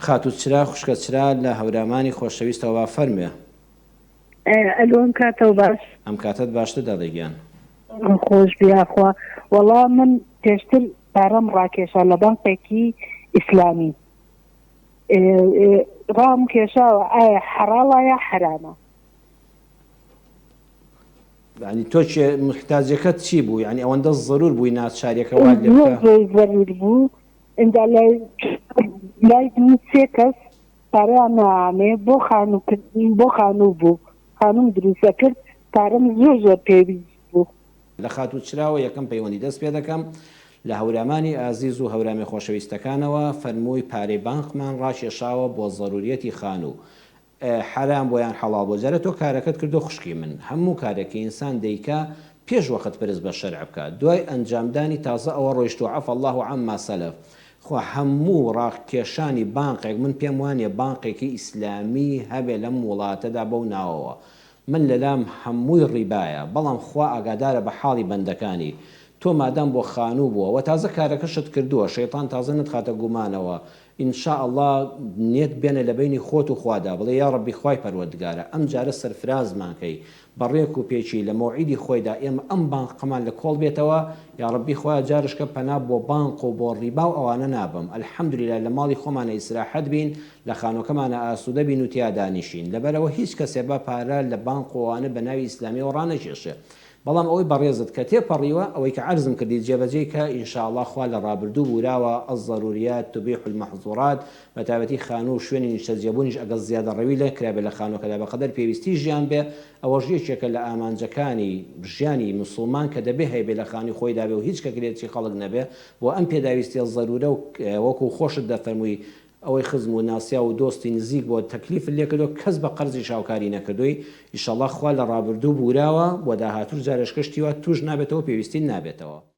خاتوو چرا خوشکە چرا لە هەورامانی خۆشەویستەوە با فەرمێ. ئەلۆ ئەم کاتەوە باش ئەم کاتت باشتر دەڵێگیان خۆش بیاخوا وەڵا من پێشتر پارەم ڕاکێشا لە بانقێکی ئیسلامی ڕام کێشاوە ئایا حەڵاڵە یا حرامە؟ ینی تۆ محتاجەکەت چی بوو؟ ینی ئەوەندە ضرور بووی ناچاریەکە ضرور بوو ئینجا لای سێ کەس پارەیان نامێ بۆ خانووکردین بۆ خانوو بوو خانوم دروستە کرد پارەم زۆر پێویست بوو. لە خاتوو چراوە یەکەم پەیوەندی دەست پێ دەکەم لە هەورامانی ئازیز و هەورامی خۆشەویستەکانەوە فەرمووی پارەی بانقمان ڕاکێشاوە بۆ ضرورەتی خانوو حرام بۆیان حەڵال بۆ. جارە تۆ کارەکەت کردو خوشکی من هەموو کارێکی ئینسان دەیکا پێش وەخت پرس بە شەرع بکات دوای ئەنجامدانی تازە ئەوە ڕۆیشتووە عەفە الله عەما سەلەف. خۆ هەموو ڕاکێشانی بانقێک من پێم وانییە بانقێکی ئیسلامی هەبێ لەم وڵاتەدا بەو ناوەوە من لەلام هەمووی ڕیبایە بەڵام خوا ئاگادارە بە حاڵی بەندەکانی تۆ مادام بۆ خانوو بووە و تازە کارەکەشت کردووە شەیطان تازە نتخاتە گومانەوە ئینشاء الله نێت بێنە لە بینی خۆت و خوادا بڵێ یا ڕەبی خوای پەروەردگارە ئەم جارە سەرفرازمانکەی بەڕێک و پێچی لە مەوعیدی خۆیدا ئێمە ئەم بانقەمان لە کۆڵ بێتەوە یا ڕەبی خوای جارشکە پەنا بۆ بانق و بۆ ڕیبا و ئەوانە نابم ئەلحەمدولیلا لە ماڵی خۆمانە ئیسراحەت بین لە خانووەکەمانە ئاسوودە بین و تیا دانیشین لەبەرەوە هیچ کەسێ بە پارە لە بانق وانە بە ناوی ئیسلامیەوە ڕانەکێشێ بەڵام ئەوەی بەڕێزت کە تێپەڕیوە ئەوەی کە عەرزم کردی جێبەجێی کە ئینشاءالله خوا لە ڕابردوو بوراوە ئەزەروریات تبیح المەحظورات بە تایبەتی خانوو و شوێنی نیشتەجێبوونیش ئەگەر زیادە ڕەوی لێ کرابێ لە خانووەکەدا بەقەدەر پێویستی ژیان بێ ئەوەش یەکێکە لە ئامانجەکانی ژیانی موسڵمان کە دەبێ هەیبێ لە خانی خۆیدا بێ و هیچ کەکرێتی خەڵک نەبێ بۆ ئەم پێداویستیە ضەرورە و وەکو خۆشت دەفەرمووی ئەوەی خزم و ناسیا و دۆستی نزیک بۆ تەکلیف لێکردو کەس بە قەرزی شاوکاری نەکردووی ئینشاءالله خوا لە ڕابردوو بوراوە بۆ داهاتوو جارێش کەشتیوە توش نابێتەوە پێویستی نابێتەوە.